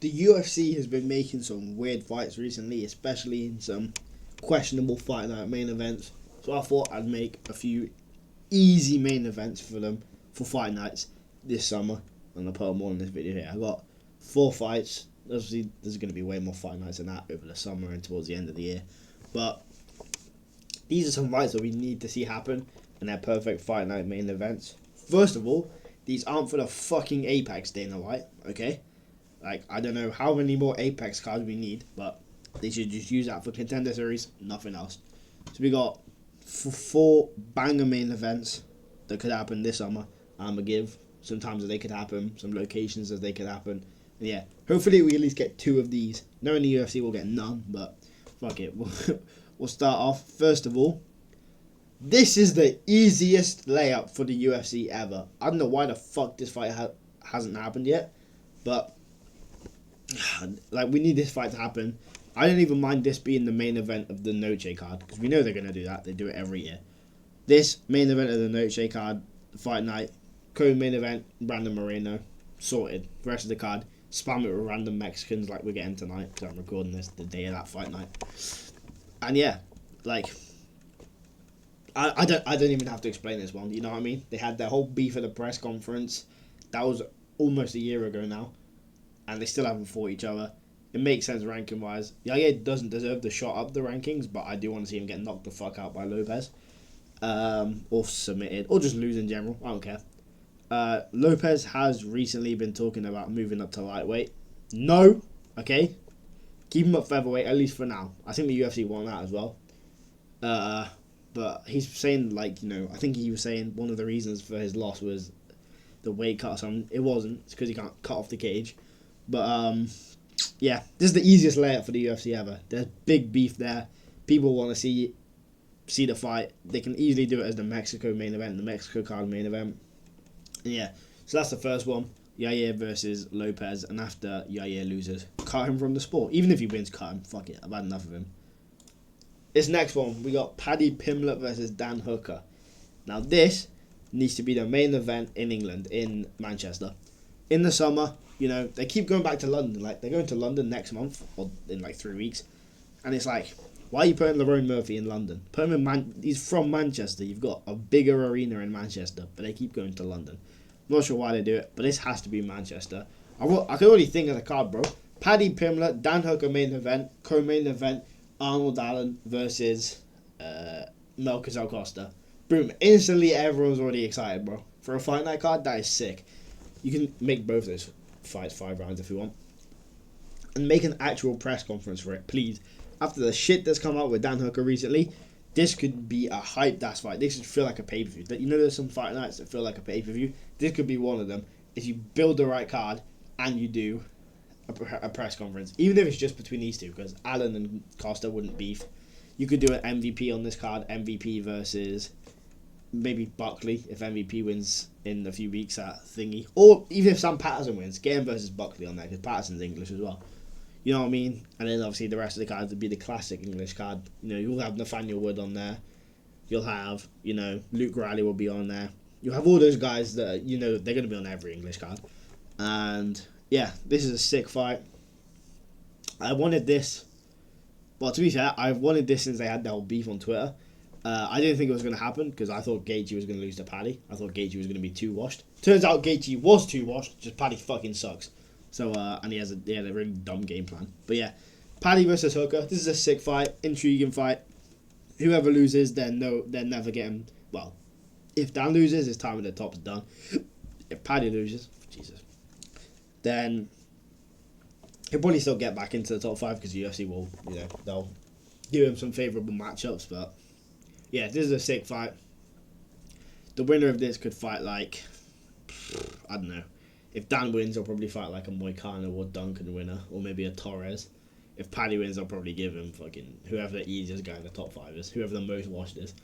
the UFC has been making some weird fights recently, especially in some questionable fight night main events. So I thought I'd make a few easy main events for them for fight nights this summer, and I'll put them all in this video here. I got 4 fights. Obviously, there's going to be way more fight nights than that over the summer and towards the end of the year, but these are some fights that we need to see happen, and they're perfect fight night main events. First of all, these aren't for the fucking Apex, Dana White, okay? Like, I don't know how many more Apex cards we need, but they should just use that for Contender Series, nothing else. So we got 4 banger main events that could happen this summer. I'm going to give some times that they could happen, some locations that they could happen. And yeah, hopefully we at least get 2 of these. Knowing the UFC, we'll get none, but fuck it. We'll start off. First of all, this is the easiest layup for the UFC ever. I don't know why the fuck this fight hasn't happened yet, but like, we need this fight to happen. I don't even mind this being the main event of the Noche card, because we know they're going to do that. They do it every year. This main event of the Noche card, fight night, co-main event, Brandon Moreno, sorted. The rest of the card, spam it with random Mexicans like we're getting tonight, because I'm recording this the day of that fight night. And yeah, like, I don't even have to explain this one, you know what I mean? They had their whole beef at the press conference. That was almost a year ago now, and they still haven't fought each other. It makes sense ranking wise. Yaya doesn't deserve the shot up the rankings, but I do want to see him get knocked the fuck out by Lopez, or submitted, or just lose in general. I don't care. Lopez has recently been talking about moving up to lightweight. No, okay, keep him at featherweight at least for now. I think the UFC want that as well. But he's saying, like, you know, I think he was saying one of the reasons for his loss was the weight cut or something. It wasn't. It's because he can't cut off the cage. But yeah, this is the easiest layup for the UFC ever. There's big beef there. People want to see the fight. They can easily do it as the Mexico main event, the Mexico card main event. And yeah, so that's the first one. Yair versus Lopez, and after Yair loses, cut him from the sport. Even if he wins, cut him. Fuck it, I've had enough of him. This next one, we got Paddy Pimblett versus Dan Hooker. Now this needs to be the main event in England, in Manchester. In the summer, you know, they keep going back to London. Like, they're going to London next month, or in like 3 weeks. And it's like, why are you putting Lerone Murphy in London? Put him in he's from Manchester. You've got a bigger arena in Manchester, but they keep going to London. Not sure why they do it, but this has to be Manchester. I can already think of the card, bro. Paddy Pimblett, Dan Hooker main event, co-main event, Arnold Allen versus Melchizedek Costa. Boom. Instantly, everyone's already excited, bro. For a fight night card, that is sick. You can make both those fights 5 rounds if you want. And make an actual press conference for it, please. After the shit that's come out with Dan Hooker recently, this could be a hype-ass fight. This should feel like a pay-per-view. You know, there's some fight nights that feel like a pay-per-view. This could be one of them. If you build the right card and you do a press conference, even if it's just between these two, because Allen and Costa wouldn't beef. You could do an MVP on this card, MVP versus maybe Buckley, if MVP wins in a few weeks at thingy, or even if Sam Patterson wins, get him versus Buckley on there, because Patterson's English as well. You know what I mean? And then obviously the rest of the cards would be the classic English card. You know, you'll have Nathaniel Wood on there. You'll have, you know, Luke Riley will be on there. You'll have all those guys that, you know, they're going to be on every English card. And yeah, this is a sick fight. I wanted this. Well, to be fair, I've wanted this since they had their whole beef on Twitter. I didn't think it was going to happen because I thought Gaethje was going to lose to Paddy. I thought Gaethje was going to be too washed. Turns out Gaethje was too washed. Just Paddy fucking sucks. So and he had a really dumb game plan. But yeah, Paddy versus Hooker. This is a sick fight, intriguing fight. Whoever loses, they're never getting. Well, if Dan loses, his time at the top's done. If Paddy loses, Jesus, then he'll probably still get back into the top 5 because UFC will, you know, they'll give him some favourable matchups. But yeah, this is a sick fight. The winner of this could fight like, I don't know. If Dan wins, he'll probably fight like a Moicano or Duncan winner, or maybe a Torres. If Paddy wins, I'll probably give him fucking whoever the easiest guy in the top 5 is, whoever the most washed is.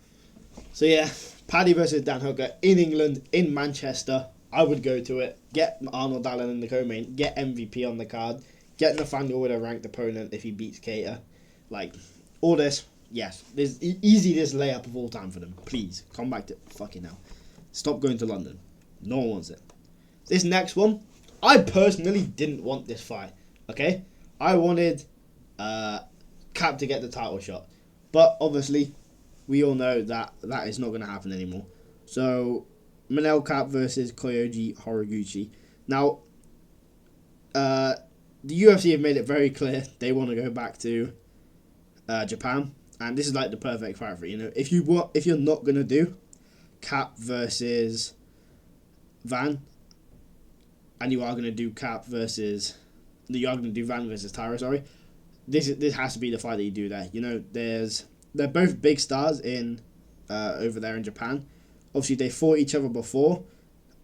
So yeah, Paddy versus Dan Hooker in England, in Manchester. I would go to it. Get Arnold Allen in the co-main. Get MVP on the card. Get Nathaniel with a ranked opponent if he beats Cater. Like, all this, yes. This easiest layup of all time for them. Please, come back to fucking hell. Stop going to London. No one wants it. This next one, I personally didn't want this fight. Okay, I wanted Cap to get the title shot, but obviously we all know that that is not going to happen anymore. So Manel Cap versus Kyoji Horiguchi. Now, the UFC have made it very clear they want to go back to Japan, and this is like the perfect fight for it. You know, if you're not gonna do Cap versus Van, and you are gonna do Cap versus, you are gonna do Van versus Tyra. Sorry, this has to be the fight that you do there. You know, they're both big stars in over there in Japan. Obviously, they fought each other before.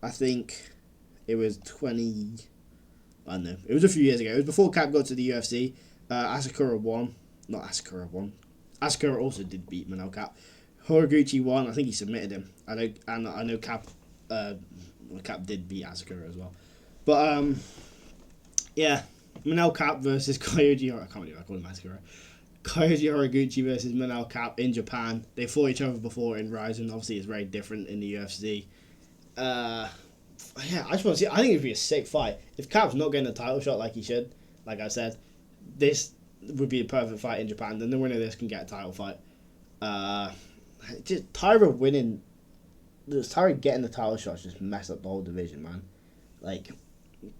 I think it was 20. I don't know. It was a few years ago. It was before Cap got to the UFC. Asakura won. Not Asakura won. Asakura also did beat Manel Cap. Horiguchi won. I think he submitted him. I know Cap. Cap did beat Asakura as well. But yeah, Manel Cap versus Kyoji. I can't believe I called him Asakura. Kyoji Horiguchi versus Manel Cap in Japan. They fought each other before in Ryzen. Obviously, it's very different in the UFC. Yeah, I just want to see. I think it'd be a sick fight. If Cap's not getting a title shot like he should, like I said, this would be a perfect fight in Japan. Then the winner of this can get a title fight. Just Tyra winning, just Tyra getting the title shots just messed up the whole division, man. Like,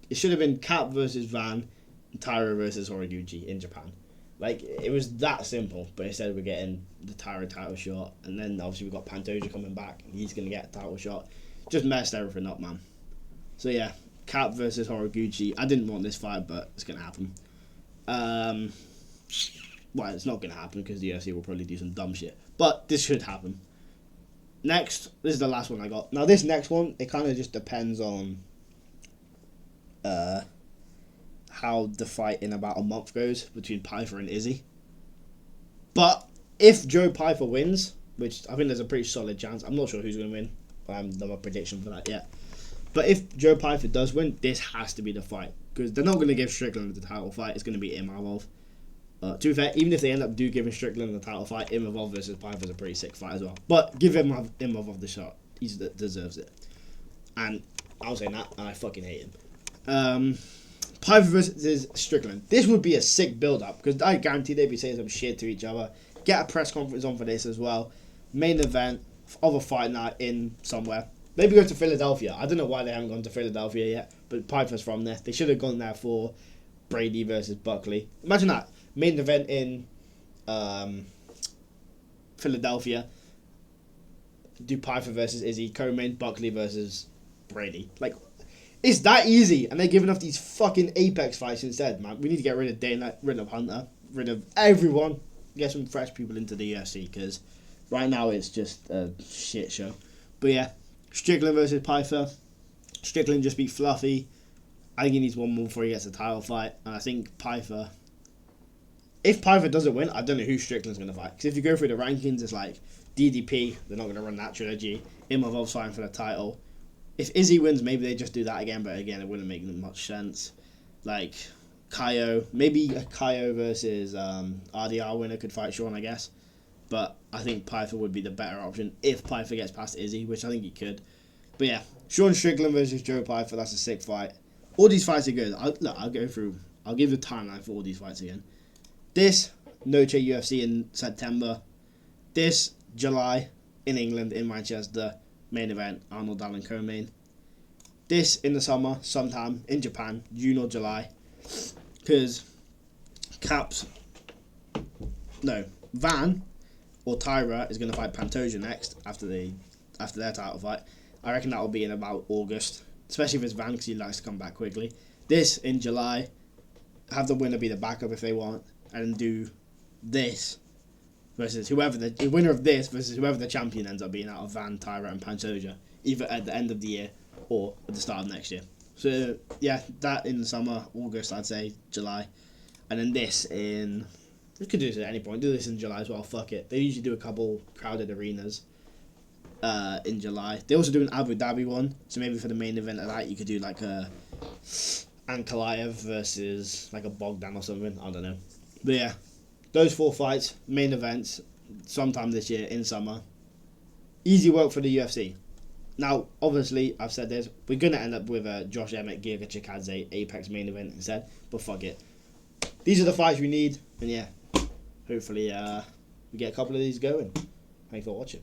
it should have been Cap versus Van, and Tyra versus Horiguchi in Japan. Like, it was that simple, but instead we're getting the Tyra title shot, and then obviously we've got Pantoja coming back, and he's going to get a title shot. Just messed everything up, man. So yeah, Cap versus Horiguchi. I didn't want this fight, but it's going to happen. Well, it's not going to happen because the UFC will probably do some dumb shit, but this should happen. Next, this is the last one I got. Now this next one, it kind of just depends on how the fight in about a month goes between Pyfer and Izzy. But if Joe Pyfer wins, which I think there's a pretty solid chance, I'm not sure who's going to win. I haven't done a prediction for that yet. But if Joe Pyfer does win, this has to be the fight. Because they're not going to give Strickland the title fight. It's going to be Imavov. To be fair, even if they end up giving Strickland the title fight, Imavov versus Pyfer is a pretty sick fight as well. But give Imavov the shot. He deserves it. And I'll say that, and I fucking hate him. Pyfer versus Strickland. This would be a sick build-up, because I guarantee they'd be saying some shit to each other. Get a press conference on for this as well. Main event of a fight night in somewhere. Maybe go to Philadelphia. I don't know why they haven't gone to Philadelphia yet, but Piper's from there. They should have gone there for Brady versus Buckley. Imagine that. Main event in Philadelphia. Do Piper versus Izzy. Co-main Buckley versus Brady. Like, it's that easy, and they're giving us these fucking Apex fights instead, man. We need to get rid of Dana, rid of Hunter, rid of everyone. Get some fresh people into the UFC, because right now it's just a shit show. But yeah, Strickland versus Pyfer. Strickland just beat Fluffy. I think he needs one more before he gets a title fight. And I think Pyfer... If Pyfer doesn't win, I don't know who Strickland's going to fight. Because if you go through the rankings, it's like DDP, they're not going to run that trilogy. Imavov's fighting for the title. If Izzy wins, maybe they just do that again. But again, it wouldn't make much sense. Like, Kaio. Maybe a Kaio versus RDR winner could fight Sean, I guess. But I think Pyfer would be the better option if Pyfer gets past Izzy, which I think he could. But yeah, Sean Strickland versus Joe Pyfer, that's a sick fight. All these fights are good. I'll go through. I'll give the timeline for all these fights again. This, Noche UFC in September. This, July, in England, in Manchester. Main event, Arnold Allen co-main. This, in the summer, sometime, in Japan, June or July. Because Van or Tyra is going to fight Pantoja next after their title fight. I reckon that will be in about August, especially if it's Van, because he likes to come back quickly. This in July, have the winner be the backup if they want, and do this versus whoever the winner of this versus whoever the champion ends up being out of Van, Tyra, and Pantoja, either at the end of the year or at the start of next year. So yeah, that in the summer, August, I'd say July, and then this in. We could do this at any point. Do this in July as well. Fuck it. They usually do a couple crowded arenas in July. They also do an Abu Dhabi one. So maybe for the main event of that, you could do like a Ankalaev versus like a Bogdan or something. I don't know. But yeah, those 4 fights, main events, sometime this year in summer. Easy work for the UFC. Now, obviously, I've said this. We're going to end up with a Josh Emmett, Giga Chikadze, Apex main event instead. But fuck it. these are the fights we need, and hopefully we get a couple of these going. Thanks for watching.